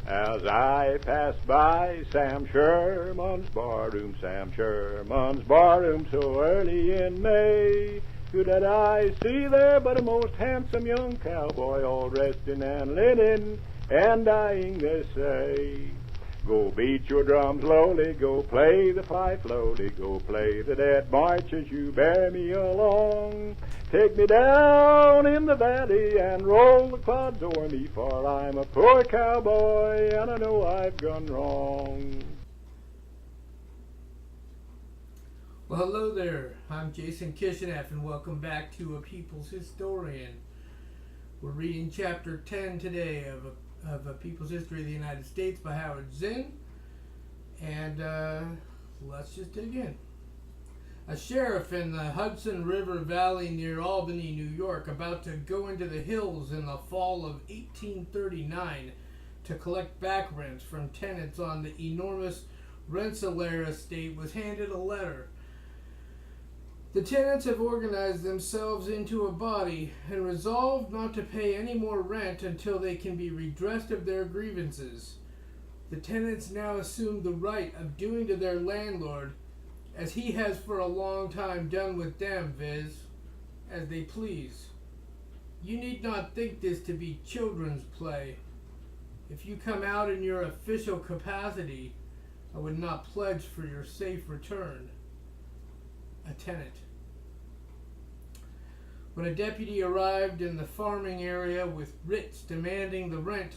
As I pass by Sam Sherman's barroom, so early in May, who did I see there but a most handsome young cowboy, all dressed in linen and dying, they say. Go beat your drum slowly, go play the fife lowly, go play the dead march as you bear me along. Take me down in the valley and roll the clods o'er me, for I'm a poor cowboy and I know I've gone wrong. Well, hello there. I'm Jason Kishineff, and welcome back to A Peoples Historian. We're reading Chapter 10 today of A People's History of the United States by Howard Zinn. And let's just dig in. A sheriff in the Hudson River Valley near Albany, New York, about to go into the hills in the fall of 1839 to collect back rents from tenants on the enormous Rensselaer estate, was handed a letter. The tenants have organized themselves into a body and resolved not to pay any more rent until they can be redressed of their grievances. The tenants now assume the right of doing to their landlord as he has for a long time done with them, viz., as they please. You need not think this to be children's play. If you come out in your official capacity, I would not pledge for your safe return. A tenant. When a deputy arrived in the farming area with writs demanding the rent,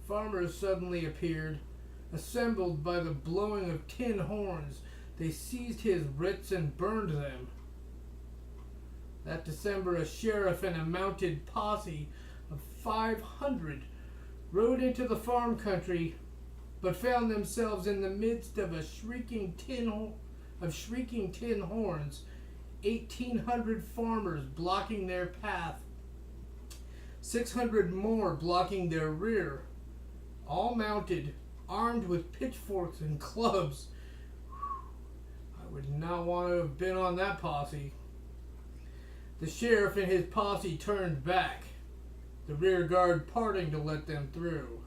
farmers suddenly appeared, assembled by the blowing of tin horns. They seized his writs and burned them. That December, a sheriff and a mounted posse of 500 rode into the farm country, but found themselves in the midst of shrieking tin horns, 1,800 farmers blocking their path, 600 more blocking their rear, all mounted, armed with pitchforks and clubs. I would not want to have been on that posse. The sheriff and his posse turned back, the rear guard parting to let them through.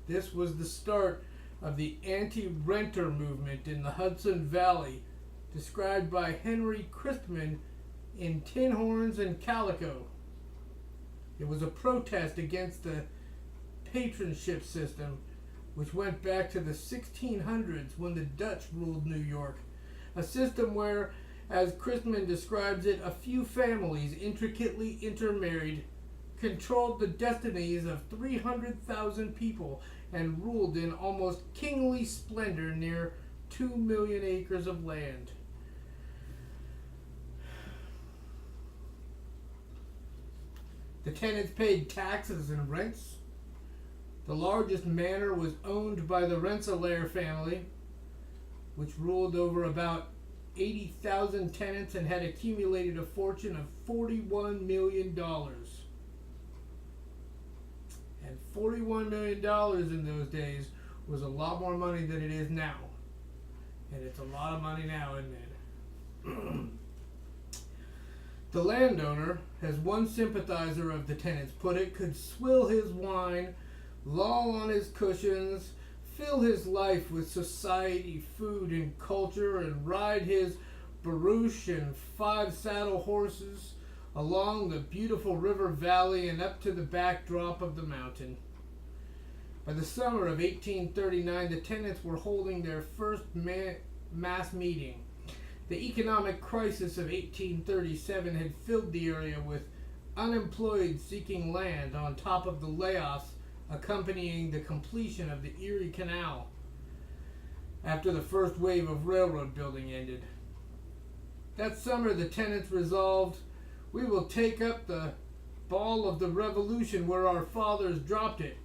This was the start of the anti-renter movement in the Hudson Valley, described by Henry Crispman in Tin Horns and Calico. It was a protest against the patronship system, which went back to the 1600s when the Dutch ruled New York, a system where, as Crispman describes it, a few families, intricately intermarried, controlled the destinies of 300,000 people and ruled in almost kingly splendor near 2 million acres of land. The tenants paid taxes and rents. The largest manor was owned by the Rensselaer family, which ruled over about 80,000 tenants and had accumulated a fortune of $41 million. And $41 million in those days was a lot more money than it is now. And it's a lot of money now, isn't it? The landowner, as one sympathizer of the tenants put it, could swill his wine, loll on his cushions, fill his life with society, food, and culture, and ride his barouche and 5 saddle horses along the beautiful river valley and up to the backdrop of the mountain. By the summer of 1839, the tenants were holding their first mass meeting. The economic crisis of 1837 had filled the area with unemployed seeking land on top of the layoffs accompanying the completion of the Erie Canal after the first wave of railroad building ended. That summer, the tenants resolved, "We will take up the ball of the revolution where our fathers dropped it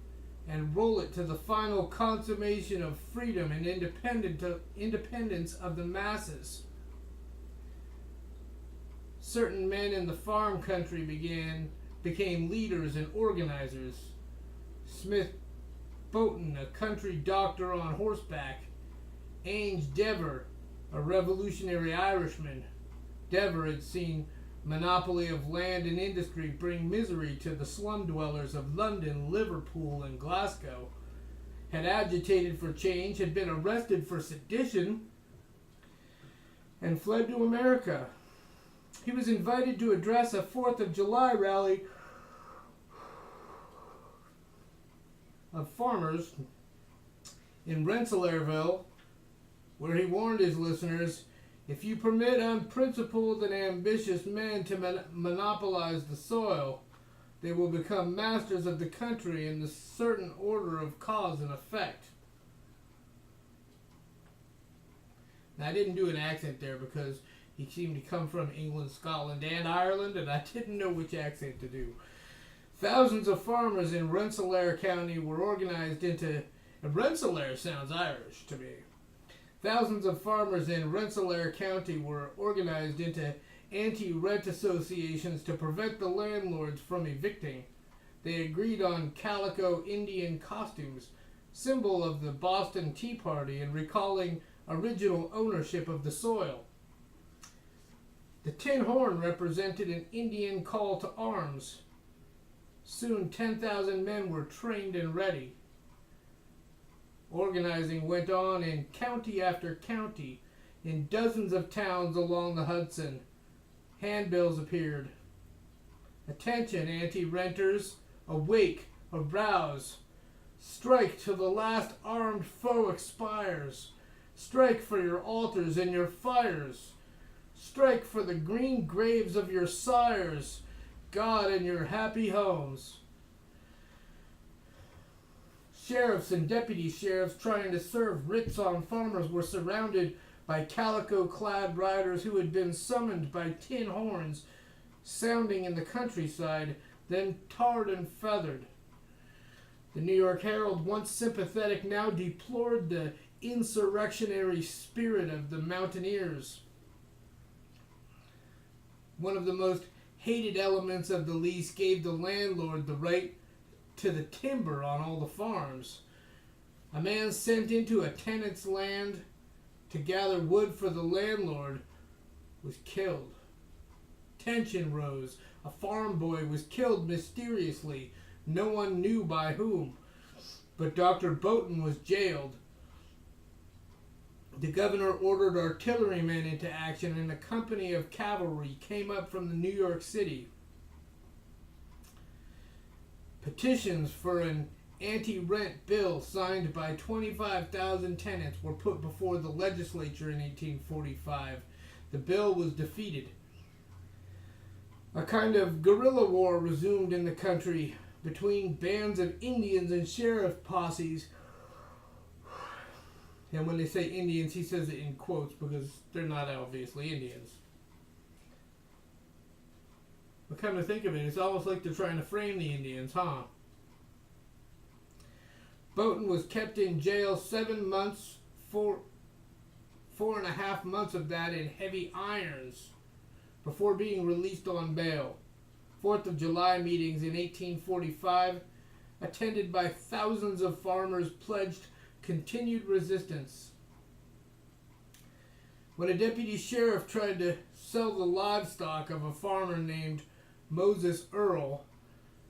and roll it to the final consummation of freedom and independence of the masses." Certain men in the farm country became leaders and organizers. Smith Boughton, a country doctor on horseback. Ainge Dever, a revolutionary Irishman. Dever had seen monopoly of land and industry bring misery to the slum dwellers of London, Liverpool, and Glasgow, had agitated for change, had been arrested for sedition, and fled to America. He was invited to address a 4th of July rally of farmers in Rensselaerville, where he warned his listeners, "If you permit unprincipled and ambitious men to monopolize the soil, they will become masters of the country in the certain order of cause and effect." Now, I didn't do an accent there because he seemed to come from England, Scotland, and Ireland, and I didn't know which accent to do. Thousands of farmers in Rensselaer County were organized into... Rensselaer sounds Irish to me. Thousands of farmers in Rensselaer County were organized into anti-rent associations to prevent the landlords from evicting. They agreed on calico Indian costumes, symbol of the Boston Tea Party, and recalling original ownership of the soil. The tin horn represented an Indian call to arms. Soon 10,000 men were trained and ready. Organizing went on in county after county, in dozens of towns along the Hudson. Handbills appeared. "Attention, anti-renters, awake, arouse. Strike till the last armed foe expires. Strike for your altars and your fires. Strike for the green graves of your sires, God and your happy homes." Sheriffs and deputy sheriffs trying to serve writs on farmers were surrounded by calico-clad riders who had been summoned by tin horns sounding in the countryside, then tarred and feathered. The New York Herald, once sympathetic, now deplored the insurrectionary spirit of the mountaineers. One of the most hated elements of the lease gave the landlord the right to the timber on all the farms. A man sent into a tenant's land to gather wood for the landlord was killed. Tension rose. A farm boy was killed mysteriously. No one knew by whom. But Dr. Boughton was jailed. The governor ordered artillerymen into action, and a company of cavalry came up from New York City. Petitions for an anti-rent bill signed by 25,000 tenants were put before the legislature in 1845. The bill was defeated. A kind of guerrilla war resumed in the country between bands of Indians and sheriff posses. And when they say Indians, he says it in quotes because they're not obviously Indians. But come to think of it, it's almost like they're trying to frame the Indians, huh? Boughton was kept in jail 7 months, 4.5 months of that in heavy irons, before being released on bail. 4th of July meetings in 1845, attended by thousands of farmers, pledged continued resistance. When a deputy sheriff tried to sell the livestock of a farmer named Moses Earl,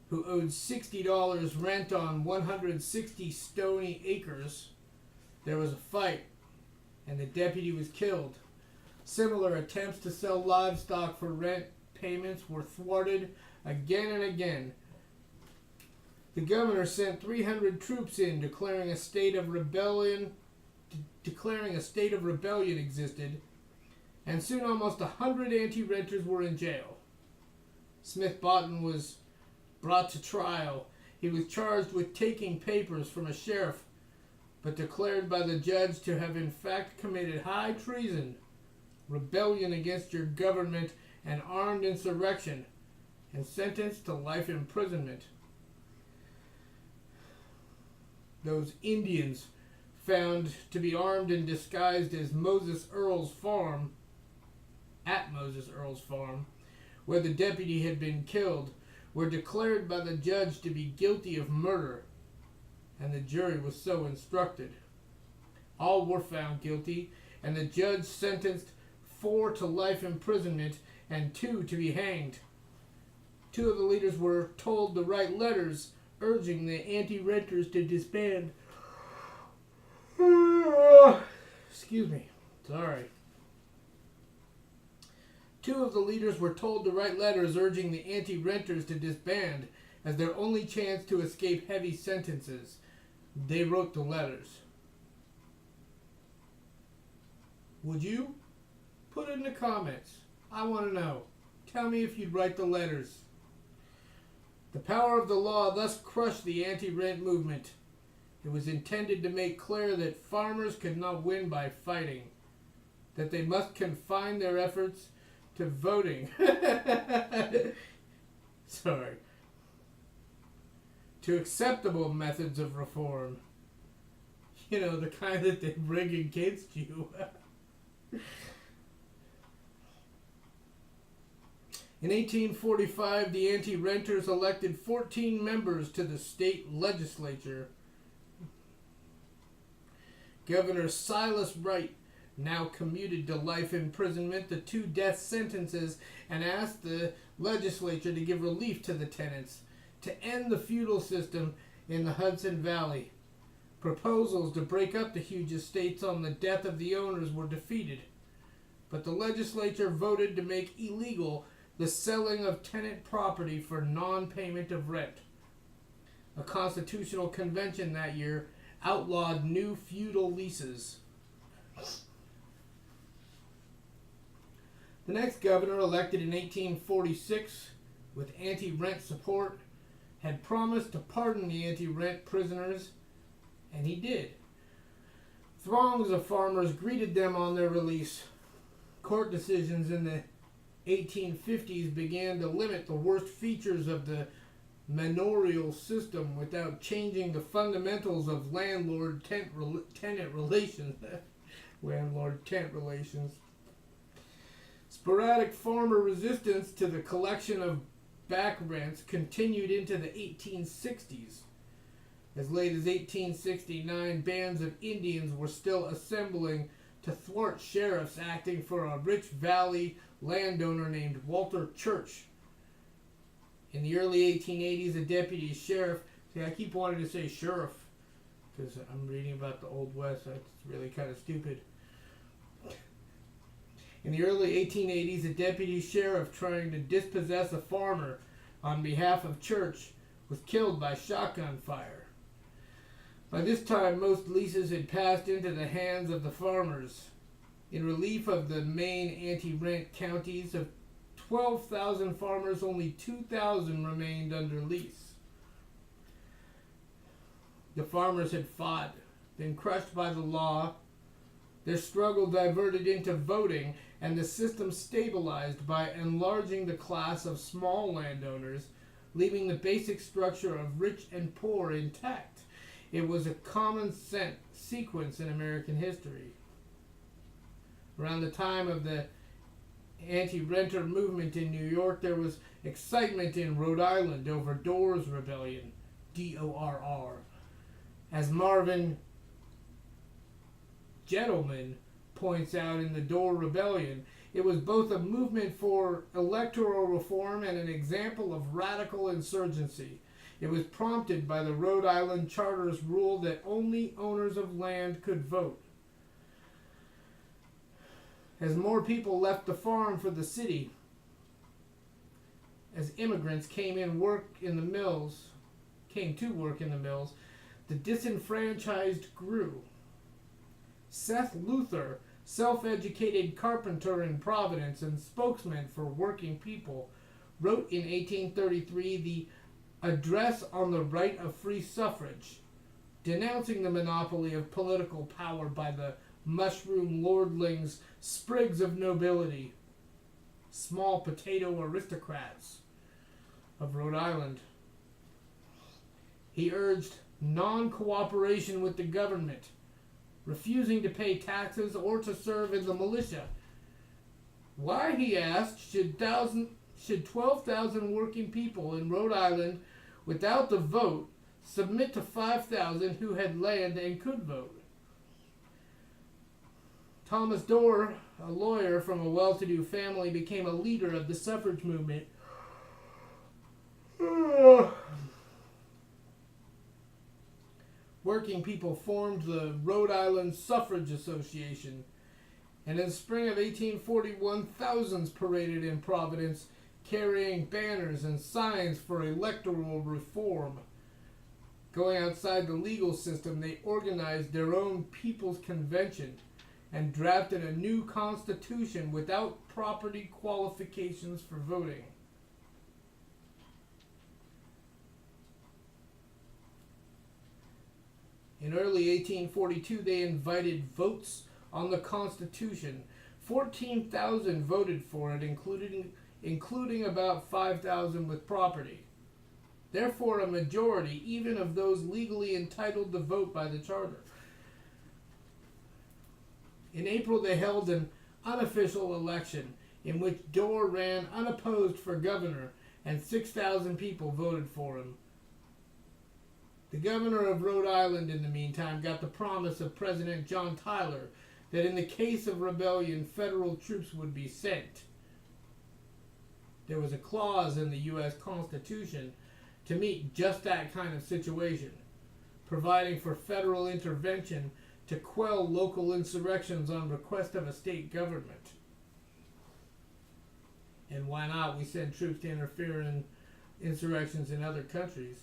who owed $60 rent on 160 stony acres, there was a fight, and the deputy was killed. Similar attempts to sell livestock for rent payments were thwarted again and again. The governor sent 300 troops in, declaring a state of rebellion existed, and soon almost 100 anti-renters were in jail. Smith Boughton was brought to trial. He was charged with taking papers from a sheriff, but declared by the judge to have in fact committed high treason, rebellion against your government, and armed insurrection, and sentenced to life imprisonment. Those Indians, found to be armed and disguised as Moses Earl's farm, where the deputy had been killed, were declared by the judge to be guilty of murder, and the jury was so instructed. All were found guilty, and the judge sentenced 4 to life imprisonment and 2 to be hanged. 2 of the leaders were told to write letters urging the anti-renters to disband. Excuse me. Sorry. 2 of the leaders were told to write letters urging the anti-renters to disband as their only chance to escape heavy sentences. They wrote the letters. Would you? Put it in the comments. I want to know. Tell me if you'd write the letters. The power of the law thus crushed the anti-rent movement. It was intended to make clear that farmers could not win by fighting, that they must confine their efforts to voting. To acceptable methods of reform. You know, the kind that they bring against you. In 1845, the anti-renters elected 14 members to the state legislature. Governor Silas Wright now commuted to life imprisonment, the 2 death sentences, and asked the legislature to give relief to the tenants, to end the feudal system in the Hudson Valley. Proposals to break up the huge estates on the death of the owners were defeated, but the legislature voted to make illegal the selling of tenant property for non-payment of rent. A constitutional convention that year outlawed new feudal leases. The next governor, elected in 1846 with anti-rent support, had promised to pardon the anti-rent prisoners, and he did. Throngs of farmers greeted them on their release. Court decisions in the 1850s began to limit the worst features of the manorial system without changing the fundamentals of landlord-tenant relations. Landlord-tenant relations. Sporadic farmer resistance to the collection of back rents continued into the 1860s. As late as 1869, bands of Indians were still assembling to thwart sheriffs acting for a rich valley landowner named Walter Church. In the early 1880s, a deputy sheriff, I keep wanting to say sheriff because I'm reading about the Old West, so it's really kind of stupid. In the early 1880s, a deputy sheriff trying to dispossess a farmer on behalf of Church was killed by shotgun fire. By this time, most leases had passed into the hands of the farmers. In relief of the main anti-rent counties of 12,000 farmers, only 2,000 remained under lease. The farmers had fought, been crushed by the law. Their struggle diverted into voting, and the system stabilized by enlarging the class of small landowners, leaving the basic structure of rich and poor intact. It was a common sequence in American history. Around the time of the anti-renter movement in New York, there was excitement in Rhode Island over Dorr's Rebellion, D-O-R-R. As Marvin Gentleman points out in the Dorr Rebellion, it was both a movement for electoral reform and an example of radical insurgency. It was prompted by the Rhode Island Charter's rule that only owners of land could vote. As more people left the farm for the city, as immigrants came to work in the mills, the disenfranchised grew. Seth Luther, self-educated carpenter in Providence and spokesman for working people, wrote in 1833 the Address on the Right of Free Suffrage, denouncing the monopoly of political power by the mushroom lordlings, sprigs of nobility, small potato aristocrats of Rhode Island. He urged non-cooperation with the government, refusing to pay taxes or to serve in the militia. Why, he asked, should 12,000 working people in Rhode Island without the vote submit to 5,000 who had land and could vote? Thomas Dorr a lawyer from a well-to-do family, became a leader of the suffrage movement. Working people formed the Rhode Island Suffrage Association, and in the spring of 1841, thousands paraded in Providence, carrying banners and signs for electoral reform. Going outside the legal system, they organized their own People's Convention and drafted a new constitution without property qualifications for voting. In early 1842, they invited votes on the Constitution. 14,000 voted for it, including about 5,000 with property. Therefore, a majority, even of those legally entitled to vote by the charter. In April, they held an unofficial election in which Dorr ran unopposed for governor, and 6,000 people voted for him. The governor of Rhode Island, in the meantime, got the promise of President John Tyler that in the case of rebellion, federal troops would be sent. There was a clause in the U.S. Constitution to meet just that kind of situation, providing for federal intervention to quell local insurrections on request of a state government. And why not? We send troops to interfere in insurrections in other countries.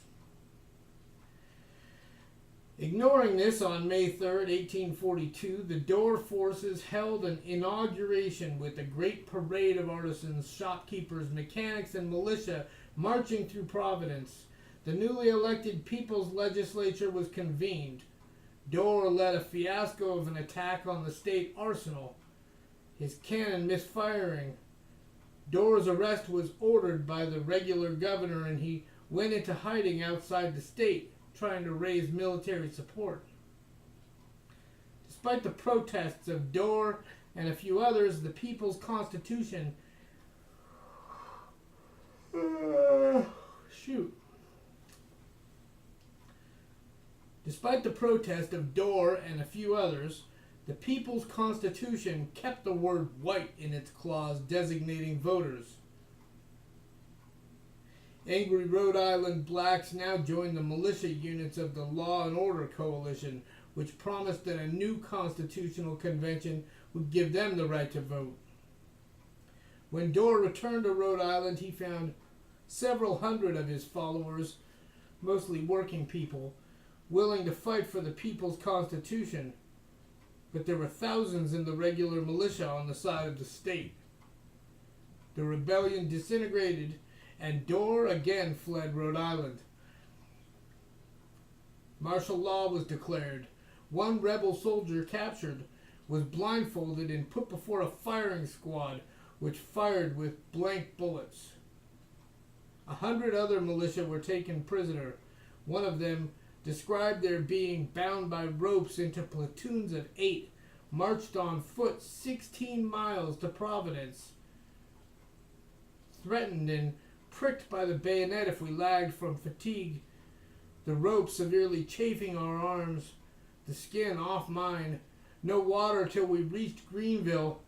Ignoring this, on May 3rd, 1842, the Dorr forces held an inauguration with a great parade of artisans, shopkeepers, mechanics, and militia marching through Providence. The newly elected People's Legislature was convened. Dorr led a fiasco of an attack on the state arsenal, his cannon misfiring. Dorr's arrest was ordered by the regular governor, and he went into hiding outside the state, trying to raise military support. Despite the protests of Dorr and a few others, the People's Constitution Despite the protest of Dorr and a few others, the People's Constitution kept the word white in its clause designating voters. Angry Rhode Island blacks now joined the militia units of the Law and Order Coalition, which promised that a new constitutional convention would give them the right to vote. When Dorr returned to Rhode Island, he found several hundred of his followers, mostly working people, willing to fight for the People's Constitution, but there were thousands in the regular militia on the side of the state. The rebellion disintegrated, and Dorr again fled Rhode Island. Martial law was declared. One rebel soldier captured was blindfolded and put before a firing squad, which fired with blank bullets. 100 other militia were taken prisoner. One of them described their being bound by ropes into platoons of 8, marched on foot 16 miles to Providence, threatened and pricked by the bayonet if we lagged from fatigue, the rope severely chafing our arms, the skin off mine, no water till we reached Greenville,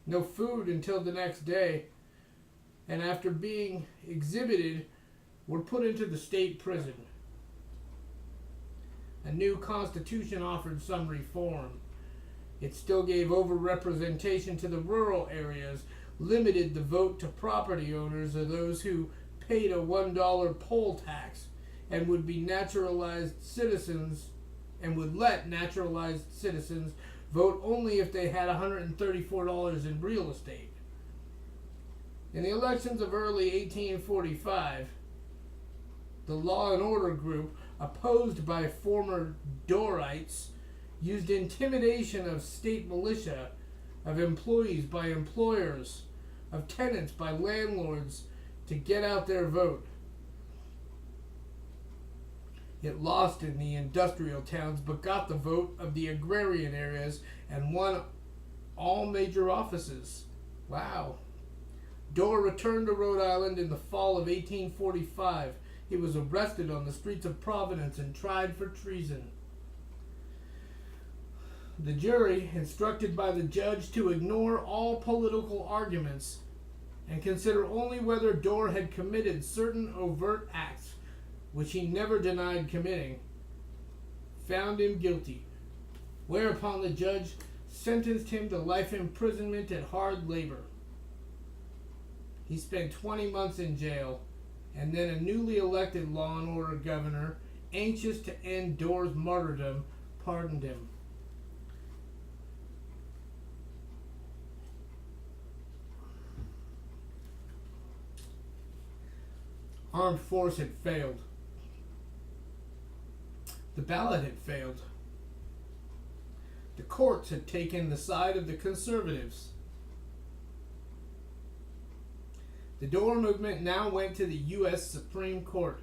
no food until the next day, and after being exhibited, were put into the state prison. A new constitution offered some reform. It still gave overrepresentation to the rural areas, limited the vote to property owners or those who paid a $1 poll tax, and would be naturalized citizens, and would let naturalized citizens vote only if they had $134 in real estate. In the elections of early 1845, the Law and Order group, opposed by former Dorrites, used intimidation of state militia, of employees by employers, of tenants by landlords to get out their vote. It lost in the industrial towns but got the vote of the agrarian areas and won all major offices. Wow. Dorr returned to Rhode Island in the fall of 1845. He was arrested on the streets of Providence and tried for treason. The jury, instructed by the judge to ignore all political arguments and consider only whether Dorr had committed certain overt acts, which he never denied committing, found him guilty, whereupon the judge sentenced him to life imprisonment at hard labor. He spent 20 months in jail, and then a newly elected law and order governor, anxious to end Dorr's martyrdom, pardoned him. Armed force had failed. The ballot had failed. The courts had taken the side of the conservatives. The Dorr movement now went to the U.S. Supreme Court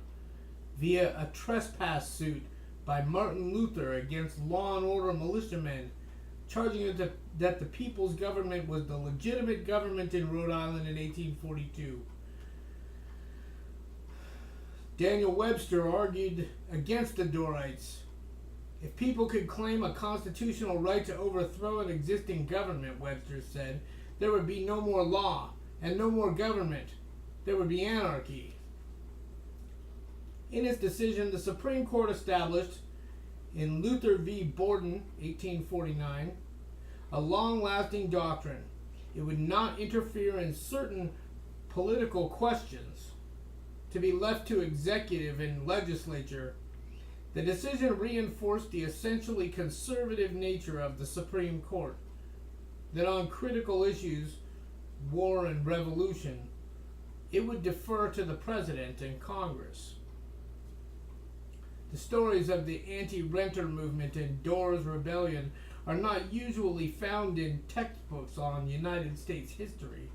via a trespass suit by Martin Luther against law and order militiamen, charging it that the people's government was the legitimate government in Rhode Island in 1842. Daniel Webster argued against the Dorrites. If people could claim a constitutional right to overthrow an existing government, Webster said, there would be no more law and no more government. There would be anarchy. In its decision, the Supreme Court established, in Luther v. Borden, 1849, a long-lasting doctrine. It would not interfere in certain political questions, to be left to executive and legislature. The decision reinforced the essentially conservative nature of the Supreme Court, that on critical issues, war and revolution, it would defer to the President and Congress. The stories of the anti-renter movement and Dorr's rebellion are not usually found in textbooks on United States history.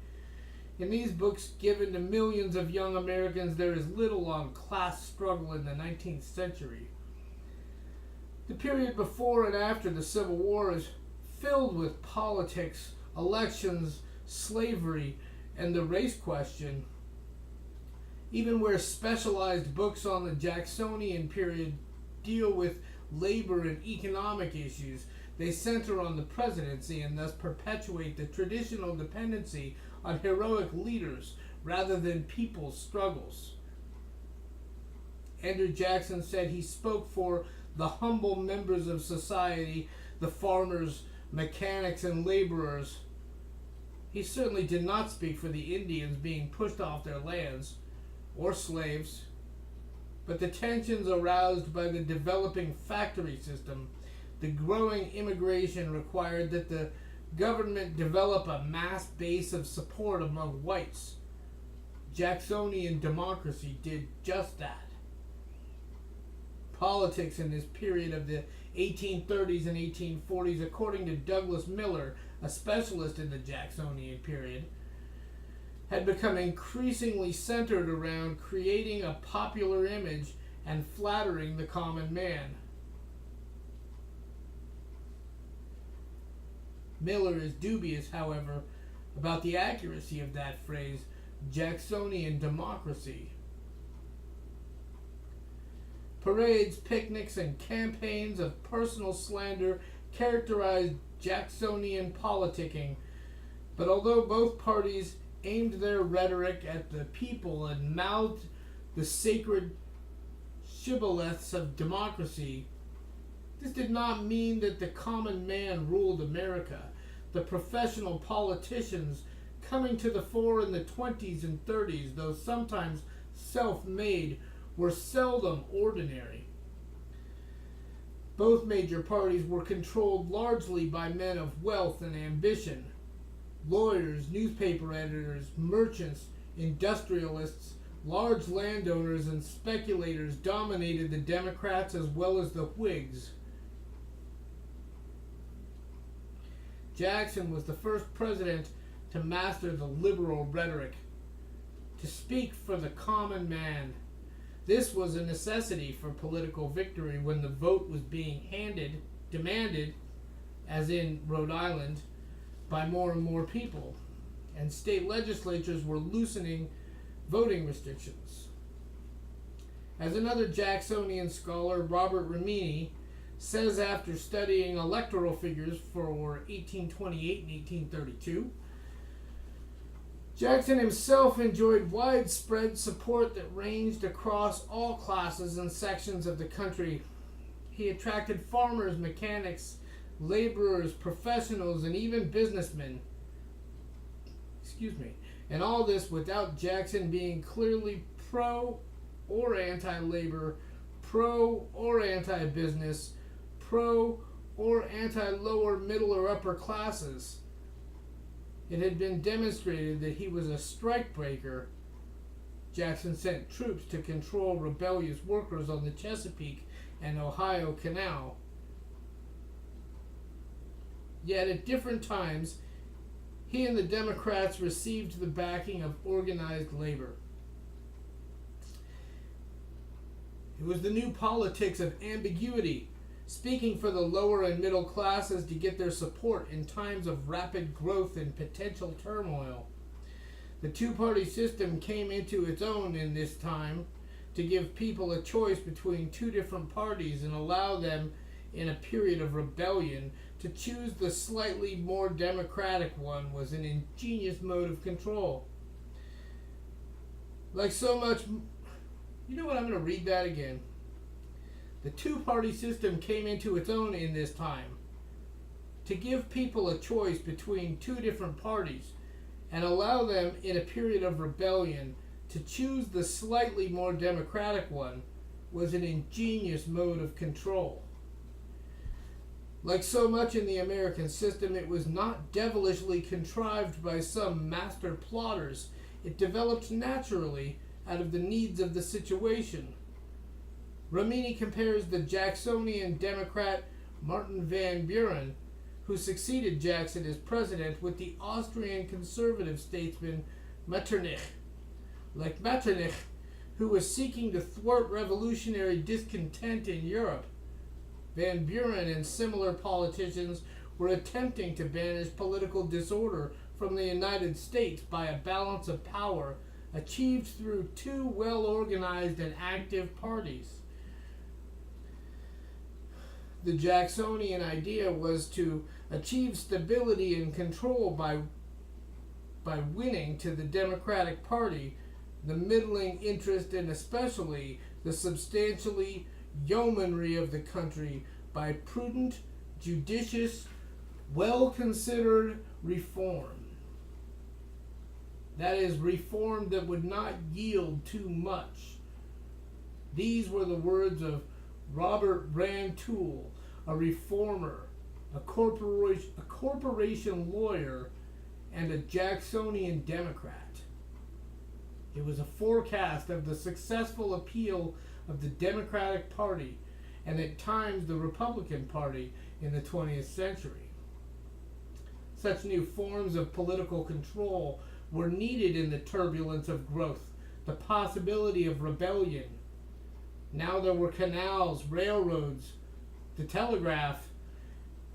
In these books given to millions of young Americans, there is little on class struggle in the 19th century. The period before and after the Civil War is filled with politics, elections, slavery, and the race question. Even where specialized books on the Jacksonian period deal with labor and economic issues, they center on the presidency and thus perpetuate the traditional dependency on heroic leaders rather than people's struggles. Andrew Jackson said he spoke for the humble members of society, the farmers, mechanics, and laborers. He certainly did not speak for the Indians being pushed off their lands, or slaves, but the tensions aroused by the developing factory system, the growing immigration required that the government develop a mass base of support among whites. Jacksonian democracy did just that. Politics in this period of the 1830s and 1840s, according to Douglas Miller, a specialist in the Jacksonian period, had become increasingly centered around creating a popular image and flattering the common man. Miller is dubious, however, about the accuracy of that phrase, Jacksonian democracy. Parades, picnics, and campaigns of personal slander characterized Jacksonian politicking, but although both parties aimed their rhetoric at the people and mouthed the sacred shibboleths of democracy, this did not mean that the common man ruled America. The professional politicians coming to the fore in the 20s and 30s, though sometimes self-made, were seldom ordinary. Both major parties were controlled largely by men of wealth and ambition. Lawyers, newspaper editors, merchants, industrialists, large landowners, and speculators dominated the Democrats as well as the Whigs. Jackson was the first president to master the liberal rhetoric, to speak for the common man. This was a necessity for political victory when the vote was being demanded, as in Rhode Island, by more and more people, and state legislatures were loosening voting restrictions. As another Jacksonian scholar, Robert Rimini, says after studying electoral figures for 1828 and 1832, Jackson himself enjoyed widespread support that ranged across all classes and sections of the country. He attracted farmers, mechanics, laborers, professionals, and even businessmen. And all this without Jackson being clearly pro or anti-labor, pro or anti-business, pro or anti-lower, middle, or upper classes. It had been demonstrated that he was a strikebreaker. Jackson sent troops to control rebellious workers on the Chesapeake and Ohio Canal. Yet at different times, he and the Democrats received the backing of organized labor. It was the new politics of ambiguity, speaking for the lower and middle classes to get their support in times of rapid growth and potential turmoil. The two-party system came into its own in this time to give people a choice between two different parties and allow them, in a period of rebellion, to choose the slightly more democratic one was an ingenious mode of control. Like so much... You know what? I'm going to read that again. The two-party system came into its own in this time to give people a choice between two different parties and allow them, in a period of rebellion, to choose the slightly more democratic one was an ingenious mode of control. Like so much in the American system, it was not devilishly contrived by some master plotters. It developed naturally out of the needs of the situation. Ramini compares the Jacksonian Democrat Martin Van Buren, who succeeded Jackson as president, with the Austrian conservative statesman Metternich. Like Metternich, who was seeking to thwart revolutionary discontent in Europe, Van Buren and similar politicians were attempting to banish political disorder from the United States by a balance of power achieved through two well-organized and active parties. The Jacksonian idea was to achieve stability and control by winning to the Democratic Party the middling interest and especially the substantially yeomanry of the country by prudent, judicious, well-considered reform. That is, reform that would not yield too much. These were the words of Robert Rantoul, a reformer, a corporation lawyer, and a Jacksonian Democrat. It was a forecast of the successful appeal of the Democratic Party and at times the Republican Party in the 20th century. Such new forms of political control were needed in the turbulence of growth, the possibility of rebellion. Now there were canals, railroads, the telegraph.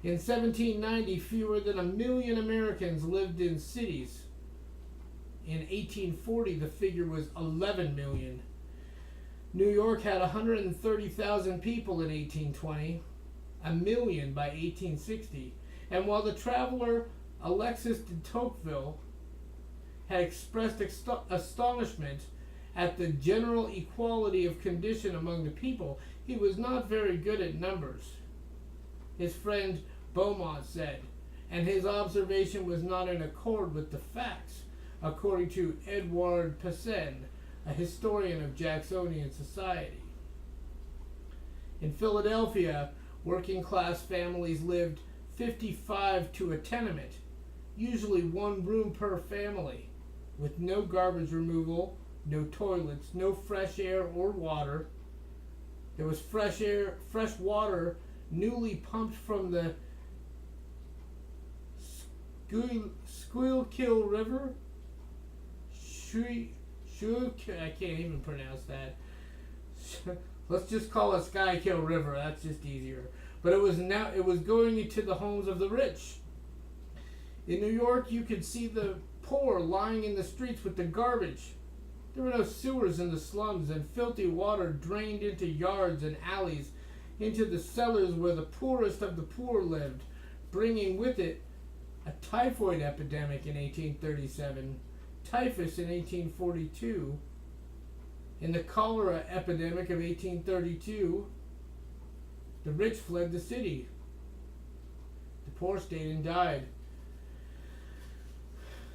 In 1790, fewer than 1 million Americans lived in cities. In 1840, the figure was 11 million. New York had 130,000 people in 1820, 1 million by 1860. And while the traveler Alexis de Tocqueville had expressed astonishment at the general equality of condition among the people, he was not very good at numbers, his friend Beaumont said, and his observation was not in accord with the facts, according to Edouard Poussin, a historian of Jacksonian society. In Philadelphia, working-class families lived 55 to a tenement, usually one room per family, with no garbage removal, no toilets, no fresh air or water. There was fresh water newly pumped from the Schuylkill River. I can't even pronounce that. Let's just call it Schuylkill River. That's just easier. But it was going into the homes of the rich. In New York, you could see the poor lying in the streets with the garbage. There were no sewers in the slums, and filthy water drained into yards and alleys. into the cellars where the poorest of the poor lived, bringing with it a typhoid epidemic in 1837, typhus in 1842. In the cholera epidemic of 1832, the rich fled the city. The poor stayed and died.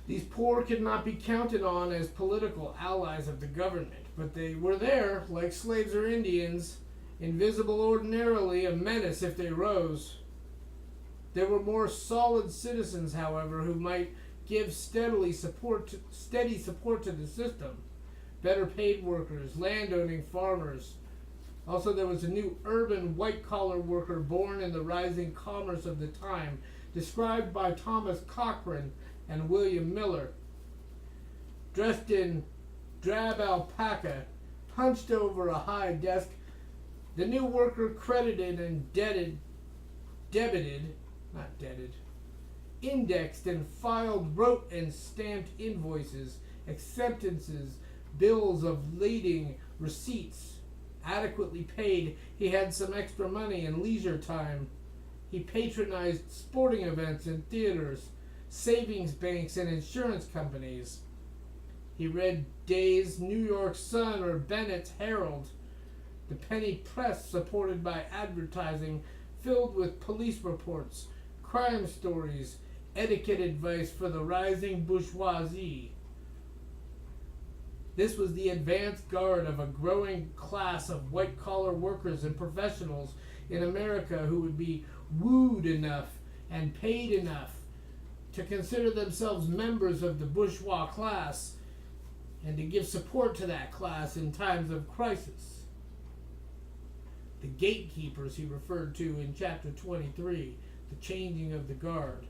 These poor could not be counted on as political allies of the government, but they were there, like slaves or Indians, invisible ordinarily, a menace if they rose. There were more solid citizens, however, who might give steady support to the system. Better paid workers, landowning farmers. Also, there was a new urban white-collar worker born in the rising commerce of the time, described by Thomas Cochrane and William Miller. Dressed in drab alpaca, hunched over a high desk, the new worker credited and indexed and filed, wrote and stamped invoices, acceptances, bills of lading, receipts. Adequately paid, he had some extra money and leisure time. He patronized sporting events and theaters, savings banks and insurance companies. He read Day's New York Sun or Bennett's Herald, the penny press supported by advertising filled with police reports, crime stories, etiquette advice for the rising bourgeoisie. This was the advance guard of a growing class of white-collar workers and professionals in America who would be wooed enough and paid enough to consider themselves members of the bourgeois class and to give support to that class in times of crisis. The gatekeepers he referred to in chapter 23, the changing of the guard.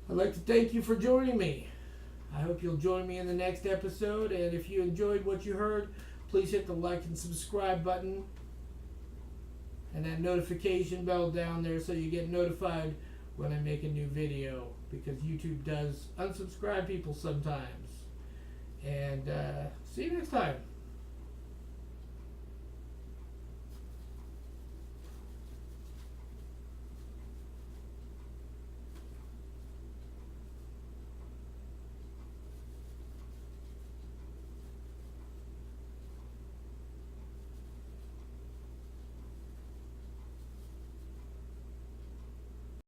I'd like to thank you for joining me. I hope you'll join me in the next episode, and if you enjoyed what you heard, please hit the like and subscribe button and that notification bell down there so you get notified when I make a new video, because YouTube does unsubscribe people sometimes. And see you next time.